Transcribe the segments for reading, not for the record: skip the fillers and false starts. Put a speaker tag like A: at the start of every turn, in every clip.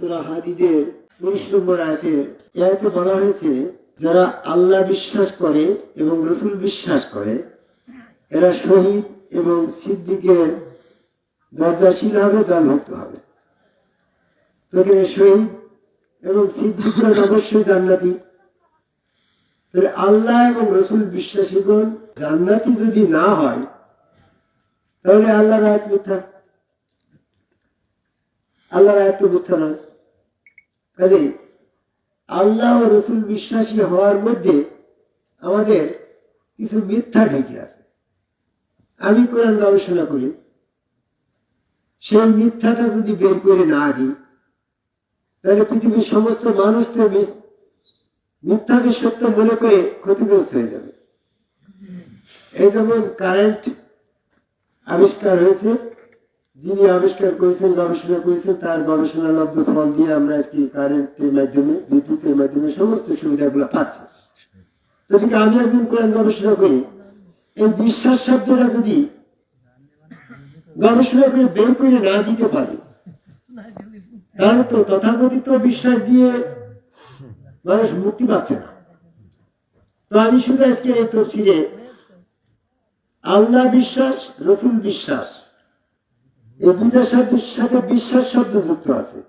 A: সূরা হাদীদের 19 নম্বর আয়াতে বলা হয়েছে, যারা আল্লাহ বিশ্বাস করে এবং রাসূল বিশ্বাস করে এরা শহীদ এবং সিদ্দিকের দরজাশীল হবে, দলভুক্ত হবে। তো শহীদ এবং সিদ্দিকগণ অবশ্যই জান্নাতি। তাহলে আল্লাহ এবং রাসূল বিশ্বাসীগণ জান্নাতি যদি না হয় তাহলে আল্লাহর আয়াত মিথ্যা, আল্লাহর আয়াত তো মিথ্যা নয়। কাজে আল্লাহ ও রাসূল বিশ্বাসী হওয়ার মধ্যে আমাদের কিছু মিথ্যা ঢেকে আছে। আমি কোরআন গবেষণা করি, সেই মিথ্যাটা যদি বের করে না দিই তাহলে পৃথিবীর সমস্ত মানুষ তো মিথ্যাকে সত্য মনে করে ক্ষতিগ্রস্ত হয়ে যাবে। এই যেমন কারেন্ট আবিষ্কার হয়েছে, যিনি আবিষ্কার করেছেন, গবেষণা করেছেন, তার গবেষণালব্ধ ফল দিয়ে আমরা আজকে কারেন্টের মাধ্যমে, বিদ্যুতের মাধ্যমে সমস্ত সুবিধাগুলো পাচ্ছি। তো ঠিক আমি একদিন কোরআন গবেষণা করি, এই বিশ্বাস শব্দটা যদি গবেষণা করে বের করে না দিতে পারি তাহলে তো তথাকথিত বিশ্বাস দিয়ে মানুষ মুক্তি পাচ্ছে না। তো আমি শুধু আজকে এই তফসিরে আল্লাহ বিশ্বাস, রাসূল বিশ্বাস, এই দুইটার সাথে বিশ্বাস শব্দ যুক্ত আছে।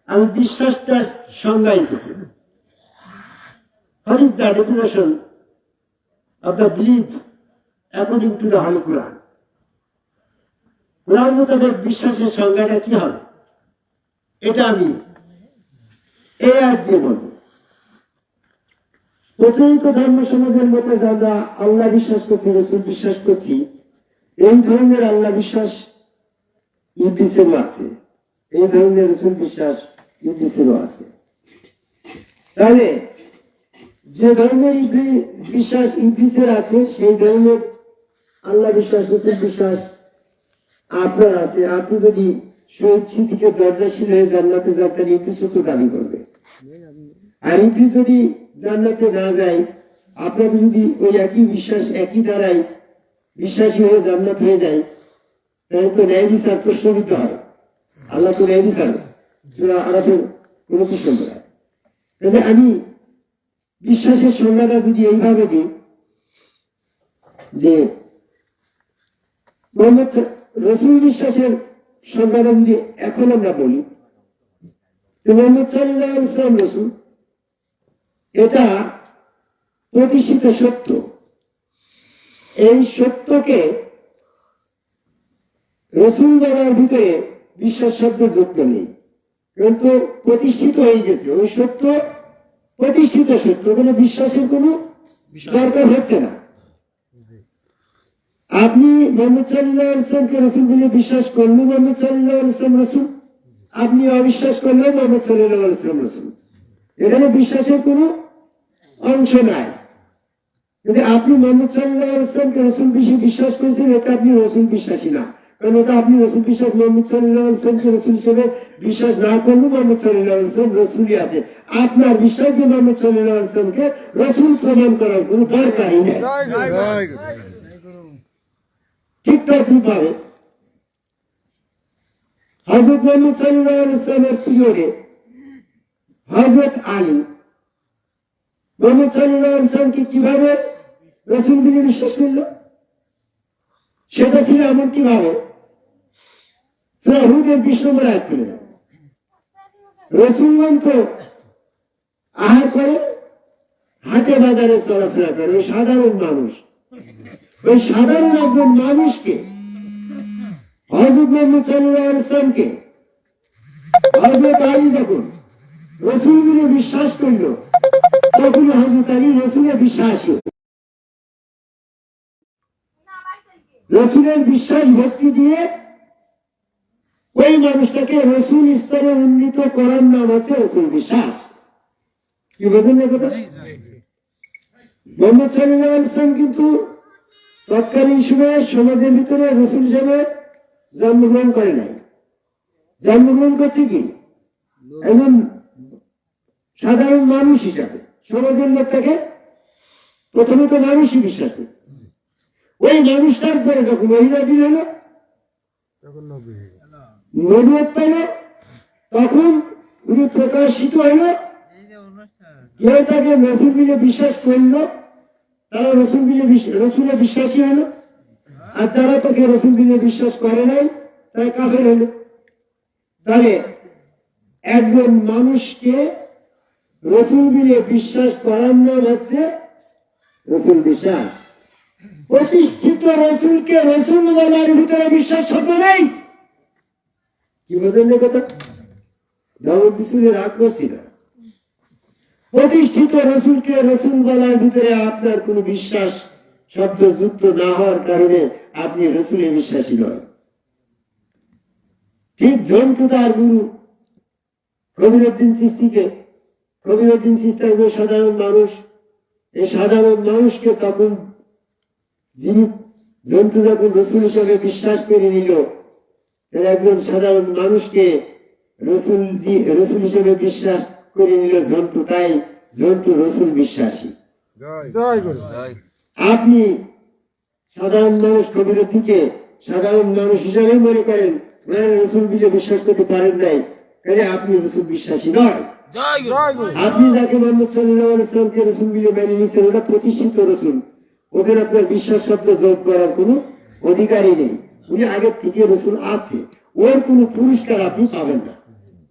A: আমি বিশ্বাসটা সংজ্ঞায়িত করি। What is the definition of the belief according to the Holy Quran? কোরআন মোতাবেক বিশ্বাসের সংজ্ঞাটা কি হবে, এটা আমি এই আয়াত দিয়ে বলব। প্রচলিত ধর্ম সমাজের মধ্যে যারা আল্লাহ বিশ্বাস করছি, রাসূল বিশ্বাস করছি, এই ধরনের আল্লাহ বিশ্বাস ইবলীসেরও আছে, এই ধরনের রাসূল বিশ্বাস ইবলীসেরও আছে। তাহলে যে ধরনের বিশ্বাস ইবলীসের আছে সেই ধরনের আল্লাহ বিশ্বাস, রাসূল বিশ্বাস আপনার আছে। আপনি যদি শহীদ সিদ্দিকের দরজাশীল হয়ে জান্নাতে যান তাহলে ইবলীসও তো দাবি করবে। আর ইবলীস যদি জান্নাতে না যায়, আপনাকে যদি ওই একই বিশ্বাস, একই দ্বারাই বিশ্বাসী হয়ে জান্নাত হয়ে যায়, তাহলে তো ন্যায় বিচার প্রশ্নবিদ্ধ হয়। আল্লাহ তো ন্যায় বিচার সূরা আরাফের 29 নম্বর আয়াত। তাহলে আমি বিশ্বাসের সংজ্ঞাটা যদি এইভাবে দিই যে মোহাম্মদ রাসূল বিশ্বাসের সংজ্ঞাটা যদি এখন আমরা বলি, মোহাম্মদ সাল্লাল্লাহু আলাইহি ওয়াসাল্লাম রাসূল, এটা প্রতিষ্ঠিত সত্য। এই সত্যকে রাসূল বলার ভিতরে বিশ্বাস শব্দ যুক্ত নেই, কিন্তু প্রতিষ্ঠিত হয়ে গেছে। ওই সত্য প্রতিষ্ঠিত সত্য, কোনো বিশ্বাসের কোনো দরকার হচ্ছে না। আপনি মুহাম্মদ সাল্লাল্লাহু আলাইহি ওয়াসাল্লামকে রাসূল বলে বিশ্বাস করলেন, মুহাম্মদ সাল্লাল্লাহু আলাইহি ওয়াসাল্লাম রাসূল। আপনি অবিশ্বাস করলেন, মুহাম্মদ সাল্লাল্লাহু আলাইহি ওয়াসাল্লাম রাসূল। এখানে বিশ্বাসের কোনো অংশ নাই। যদি আপনি মুহাম্মদ সাল্লাল্লাহু আলাইহি ওয়াসাল্লামকে রাসূল বিশ্বাস করেছেন, এটা আপনি রাসূল বিশ্বাসী না। কারণ এটা আপনি রাসূল বিশ্বাস, মুহাম্মদ সাল্লাল্লাহু আলাইহি ওয়াসাল্লামকে রাসূল হিসেবে বিশ্বাস না করলে মুহাম্মদ সাল্লাল্লাহু আলাইহি ওয়াসাল্লাম রাসূলই আছে। আপনার বিশ্বাস যে মুহাম্মদ সাল্লাল্লাহু আলাইহি ওয়াসাল্লামকে রাসূল প্রমাণ করার কোনো দরকারই নেই। ঠিক তদ্রূপভাবে হযরত মুহাম্মদ সাল্লাল্লাহু আলাইহি ওয়াসাল্লামের পিরিয়ডে হযরত আলী মুহাম্মদ সাল্লাল্লাহু আলাইহি ওয়াসাল্লামকে কিভাবে রাসূল বলে বিশ্বাস করল, সেটা ছিল এমন কিভাবে সূরা হুদের 20 নম্বর আয়াত পড়ে রাসূলগণ তো আহার করে, হাটে বাজারে চলাফেরা করে, ওই সাধারণ মানুষ, ওই সাধারণ একজন মানুষকে হযরত মুহাম্মদ সাল্লাল্লাহু আলাইহি ওয়াসাল্লামকে হযরত আলী যখন রাসূল বলে বিশ্বাস করল, তখন হযরত আলী রাসূলের বিশ্বাসী, রাসূলের বিশ্বাস ভক্তি দিয়ে ওই মানুষটাকে রাসূল স্তরে উন্নীত করার নাম হচ্ছে রাসূল বিশ্বাস। কি বোঝেন না কথা? মুহাম্মদ সাল্লাল্লাহু আলাইহি ওয়াসাল্লাম কিন্তু তৎকালীন সময়ে সমাজের ভিতরে রাসূল হিসেবে জন্মগ্রহণ করে নাই। জন্মগ্রহণ করছে কি একজন সাধারণ মানুষ হিসাবে। সমাজের লোক তাকে প্রথমে তো মানুষই বিশ্বাস করে। ওই মানুষটার পরে যখন ওহী নাযিল হলো, নবুয়ত পেল, তখন উনি প্রকাশিত হইল, কেউ তাকে রসুল বলে বিশ্বাস করলো, তারা রসুলে বিশ্বাসী হইল, আর যারা তাকে রসুল বলে বিশ্বাস করে নাই তারা কাফের হইল। তাহলে একজন মানুষকে রসুল বলে বিশ্বাস করার নাম হচ্ছে রসুল বিশ্বাস। প্রতিষ্ঠিত রসুলকে রসুল বলার ভিতরে বিশ্বাস হতে নেই। কি বোঝেন না কথা? রাগ করছি না। প্রতিষ্ঠিত রসুলকে রসুল বলার ভিতরে আপনার কোন বিশ্বাস শব্দ যুক্ত না হওয়ার কারণে আপনি রসুলের বিশ্বাসী নয়। ঠিক জন্তু তার গুরু কবিরউদ্দিন চিশতি একজন সাধারণ মানুষ। এই সাধারণ মানুষকে তখন যিনি জন্তু যখন রসুল হিসেবে বিশ্বাস করে নিল, একজন সাধারণ মানুষকে রসুল হিসেবে বিশ্বাস করে নিল জন্তু, তাই জন্তু রসুল বিশ্বাসী। আপনি সাধারণ মানুষ কবিরউদ্দিনকে সাধারণ মানুষ হিসাবে মনে করেন, রসুল বলে বিশ্বাস করতে পারেন নাই, কাজে আপনি রসুল বিশ্বাসী নয়। আপনি যাকে মোহাম্মদ সাল্লাল্লাহু আলাইহি ওয়াসাল্লামকে রসুল বলে মেনে নিয়েছেন, ওটা প্রতিষ্ঠিত রসুল, ওখানে আপনার বিশ্বাস শব্দ যোগ করার কোন অধিকারই নেই। উনি আগের থেকে রসুল আছে, ওর কোন পুরস্কার আপনি পাবেন না।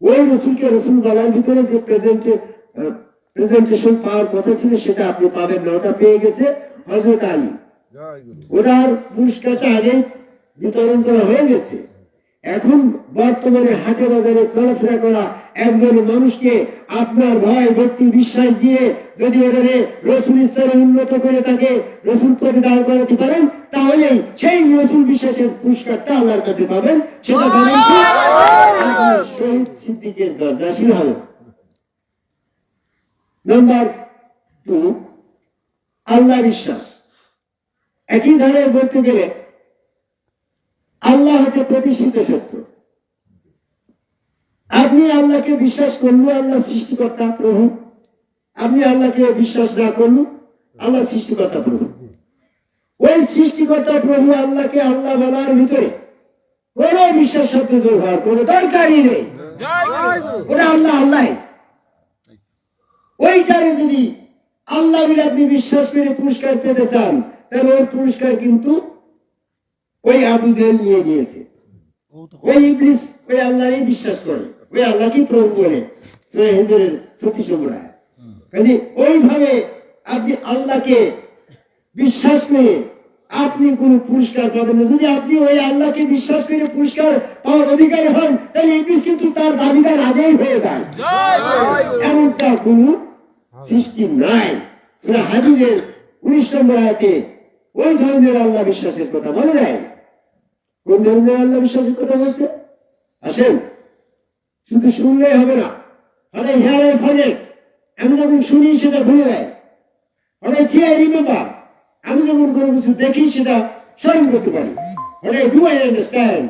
A: ওই রসুলকে রসুল বলার ভিতরে যে প্রেজেন্টেশন পাওয়ার কথা ছিল সেটা আপনি পাবেন না, ওটা পেয়ে গেছে হযরত আলী। ওটার পুরস্কারটা আগে বিতরণ করা হয়ে গেছে। এখন বর্তমানে হাটে বাজারে চলাফেরা করা একজন মানুষকে আপনার ভয় ভক্তি বিশ্বাস দিয়ে যদি ওখানে রসুল স্তরে উন্নত করে তাকে রসুল পদে দাঁড় করাতে পারেন, তাহলে সেই রসুল বিশ্বাসের পুরস্কারটা আল্লাহর কাছে পাবেন। সেটা শহীদ সিদ্দিকের দরজাশীল হবে। নাম্বার 2, আল্লাহ বিশ্বাস। একই ধারে বলতে গেলে আল্লাহ হচ্ছে প্রতিষ্ঠিত সত্য। আপনি আল্লাহকে বিশ্বাস করলো, আল্লাহ সৃষ্টিকর্তা প্রভু। আপনি আল্লাহকে বিশ্বাস না করলো, আল্লাহ সৃষ্টিকর্তা প্রভু। ওই সৃষ্টিকর্তা প্রভু আল্লাহকে আল্লাহ বলার ভিতরে কোন বিশ্বাস শব্দ ব্যবহার কোন দরকারই নেই। ওটা আল্লাহ আল্লাহ। ওইটারে যদি আল্লাহ বলে আপনি বিশ্বাস করে পুরস্কার পেতে চান, তাহলে ওই পুরস্কার কিন্তু ওই আবু জেহেল নিয়ে গিয়েছে। ওই ইবলিস ওই আল্লাহরই বিশ্বাস করে, ওই আল্লাহকে প্রভু বলে। সূরা হিজরের 36 নম্বর আয়াত। কাজে ওইভাবে আপনি আল্লাহকে বিশ্বাস করে আপনি কোন পুরস্কার পাবেন না। যদি আপনি ওই আল্লাহকে বিশ্বাস করে পুরস্কার পাওয়ার অধিকারী হন, তাহলে ইবলিস কিন্তু তার দাবিদার আগেই হয়ে যায়। এমনটা কোন সৃষ্টি নাই। সূরা হাদীদের 19 নম্বর আয়াতে ওই ধরনের আল্লাহ বিশ্বাসের কথা বলে নাই। কোন ধরনের আল্লাহ বিশ্বাসের কথা বলছে? আসেন, শুধু শুনলেই হবে না, হঠাৎ হেয়ারের ফলে আমি যখন শুনি সেটা ভুলে যায়। হঠাৎ সিআই রিমেম্বার, আমি যখন কোনো কিছু দেখি সেটা স্মরণ করতে পারি। হঠাৎ ডু আই আন্ডারস্ট্যান্ড,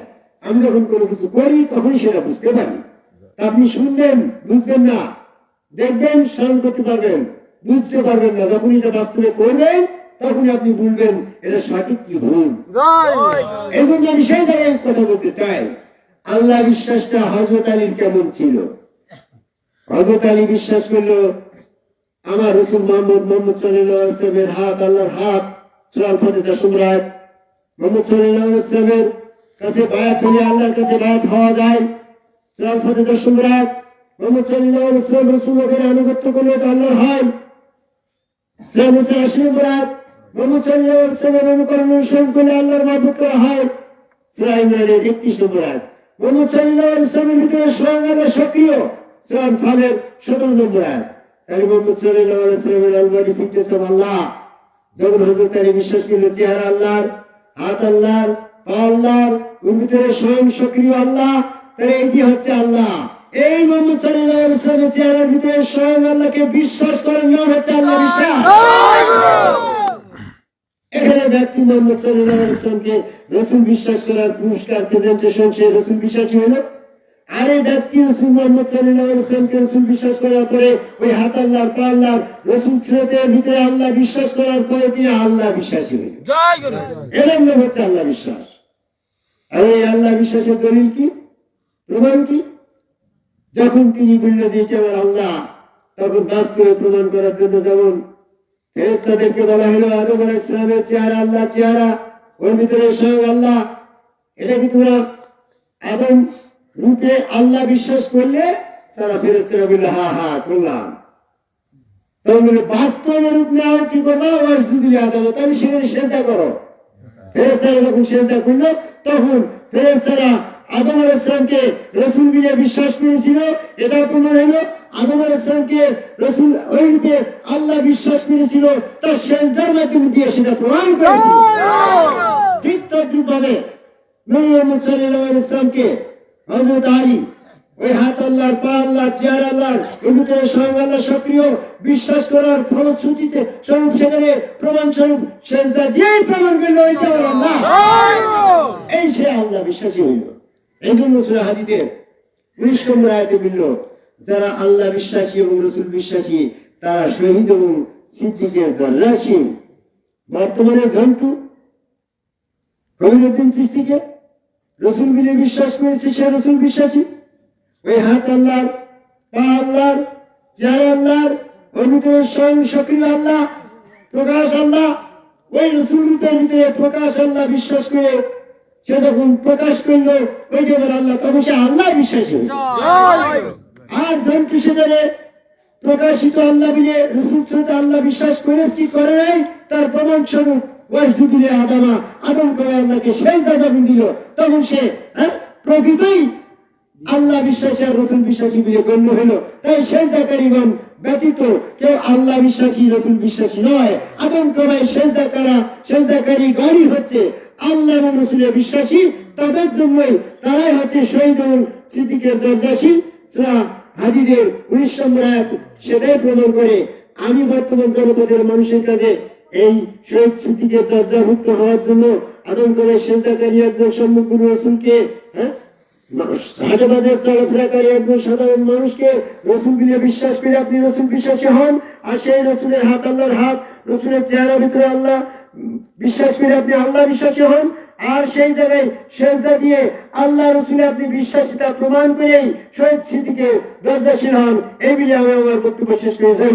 A: আমি যখন কোনো কিছু করি তখন সেটা বুঝতে পারি। আপনি শুনবেন, বুঝবেন না, দেখবেন, স্মরণ করতে পারবেন, বুঝতে পারবেন না। যখন এটা বাস্তবে করবেন তখন আপনি বলবেন এটা সঠিক কি ভুল। এই জন্য আমি সেই জায়গায় কথা বলতে চাই, আল্লাহ বিশ্বাসটা হযরত আলীর কেমন ছিল। হযরত আলী বিশ্বাস করলো আমার রাসূল মুহাম্মদ সাল্লাল্লাহু আলাইহি ওয়াসাল্লামের হাত আল্লাহর হাত। সূরা আল-ফাতিহা 10 নম্বর আয়াত। মুহাম্মদ সাল্লাল্লাহু আলাইহি ওয়াসাল্লামের কাছে বায়াত হলে আল্লাহর কাছে বায়াত হওয়া যায়। সূরা আল-ফাতিহা 10 নম্বর আয়াত। মুহাম্মদ সাল্লাল্লাহু আলাইহি ওয়াসাল্লাম রাসূলকে আনুগত্য করলে এটা আল্লাহর হয়। সূরা নিসা 80 নম্বর আয়াত। মুহাম্মদ সাল্লাল্লাহু আলাইহি ওয়াসাল্লামের অনুকরণ অনুসরণ করলে আল্লাহর মাবুদ করা হয়। সূরা ইমরানের 31 নম্বর আয়াত। মুহাম্মদ সাল্লাল্লাহু আলাইহি ওয়াসাল্লামের ভিতরে স্বয়ং আল্লাহ সক্রিয়। সূরা আল-ফালের 17 নম্বর আয়াত। তাই মুহাম্মদ সাল্লাল্লাহু আলাইহি ওয়াসাল্লামের আল-বডি ফিটনেস অফ আল্লাহ। যখন হযরত আলী বিশ্বাস করল চেহারা আল্লাহর, হাত আল্লাহর, পা আল্লাহর, ওর ভিতরে স্বয়ং সক্রিয় আল্লাহ, তাহলে এটি হচ্ছে আল্লাহ। এই মুহাম্মদ সাল্লাল্লাহু আলাইহি ওয়াসাল্লামের চেহারার ভিতরে স্বয়ং আল্লাহকে বিশ্বাস করার নাম হচ্ছে আল্লাহ বিশ্বাস। এখানে ব্যক্তি মুহাম্মদ সাল্লাল্লাহু আলাইহি ওয়াসাল্লামকে রাসূল বিশ্বাস করার পুরস্কার প্রেজেন্টেশন সে রাসূল বিশ্বাসী হলো। আর এই ব্যক্তি রাসূল মুহাম্মদ সাল্লাল্লাহু আলাইহি ওয়াসাল্লামকে রাসূল বিশ্বাস করার পরে ওই হাত আল্লাহর, পা আল্লাহর, রাসূল সুরতের ভিতরে আল্লাহ বিশ্বাস করার পরে তিনি আল্লাহ বিশ্বাসী হলেন। এর নাম হচ্ছে আল্লাহ বিশ্বাস। আর এই আল্লাহ বিশ্বাসের দলিল কি, প্রমাণ কি? যখন তিনি বললেন যে এটা আমার আল্লাহ, তখন বাস্তবে প্রমাণ করার জন্য যেমন ফেরেশতাদেরকে বলা হলো আদম আলাইহিস সালামের চেহারা আল্লাহ চেহারা, ওর ভিতরে স্বয়ং আল্লাহ, এটা কি তোমরা আদম রূপে আল্লাহ বিশ্বাস করলে? তারা ফেরেশতারা বলল হ্যাঁ হ্যাঁ করলাম। তখন বলে বাস্তবে রূপ নেওয়া কি করবো? ওয়াসজুদু লিআদম, তাহলে সেখানে সেজদা করো। ফেরেশতারা যখন সেজদা করলো, তখন ফেরেশতারা আদম আলাইহিস সালামকে রাসূল বলে বিশ্বাস করেছিল, এটা প্রমাণ হলো। আদম আলাইহিস সালামকে রাসূল ওই রূপে আল্লাহ বিশ্বাস করেছিল, তার সেজদার মাধ্যমে দিয়ে সেটা প্রমাণ করেছিল। ঠিক তদ্রূপভাবে নবী মুহাম্মদ সাল্লাল্লাহু আলাইহি ওয়াসাল্লামকে হযরত আলী ওই হাত আল্লাহর, পা আল্লাহর, চেহারা আল্লাহর, এর ভিতরে স্বয়ং আল্লাহ সক্রিয় বিশ্বাস করার ফলশ্রুতিতে স্বরূপ সেখানে প্রমাণ স্বরূপ সেজদা দিয়ে প্রমাণ করলো ওই যে আল্লাহ, এই সে আল্লাহ বিশ্বাসী হইল। এই জন্য সূরা হাদীদের 19 নম্বর আয়াতে বলল যারা আল্লাহ বিশ্বাসী এবং রাসূল বিশ্বাসী তারা শহীদ এবং সিদ্দিকের দরজাসীন। বর্তমানে জন্টু কবিরউদ্দিন চিশতিকে রাসূল বলে বিশ্বাস করেছে, সে রাসূল বিশ্বাসী। ওই হাত আল্লাহর, পা আল্লাহর, চেহারা আল্লাহর, ওর ভিতরে স্বয়ং সক্রিয় আল্লাহ, প্রকাশ আল্লাহ, ওই রাসূল রূপের ভিতরে প্রকাশ আল্লাহ বিশ্বাস করে সে যখন প্রকাশ করলো ওই যে আল্লাহ, তখন সে আল্লাহ বিশ্বাসী হয়েছে। আর জন্টু সেখানে প্রকাশিত আল্লাহ বলে রাসূল সাথে আল্লাহ বিশ্বাস করে কি করে নাই, তার প্রমাণ স্বরূপ ওয়াসজুদু লিআদম, আদম করে আল্লাহকে সেজদা যখন দিল, তখন সে প্রকৃতই আল্লাহ বিশ্বাসী আর রাসূল বিশ্বাসী বলে গণ্য হলো। তাই সেজদাকারীগণ ব্যতীত কেউ আল্লাহ বিশ্বাসী রাসূল বিশ্বাসী নয়। আদম করে সেজদাকারী গণই হচ্ছে আল্লাহ এবং রাসূলের বিশ্বাসী, তাদের জন্যই তারাই হচ্ছে শহীদ এবং সিদ্দিকের দরজাসীন। সূরা হাদীদের 19 নম্বর আয়াত সেটাই প্রমাণ করে। আমি বর্তমান জনপদের মানুষের কাছে এই শহীদ সিদ্দিকের দরজাভুক্ত হওয়ার জন্য আদম করে সেজদাকারী একজন সম্মুখ রাসূলকে, হাটে বাজার চলাফেরাকারী একজন সাধারণ মানুষকে রাসূল বলে বিশ্বাস করে আপনি রাসূল বিশ্বাসী হন, আর সেই রাসূলের হাত আল্লাহর হাত, রাসূলের চেহারার ভিতরে আল্লাহ বিশ্বাস করে আপনি আল্লাহ বিশ্বাসী হন, আর সেই জায়গায় সেজদা দিয়ে আল্লাহ রাসূলে আপনি বিশ্বাসিতা প্রমাণ করেই শহীদ সিদ্দিকের দরজাসীন হন। এই বলে আমি আমার বক্তব্য শেষ করে যাই।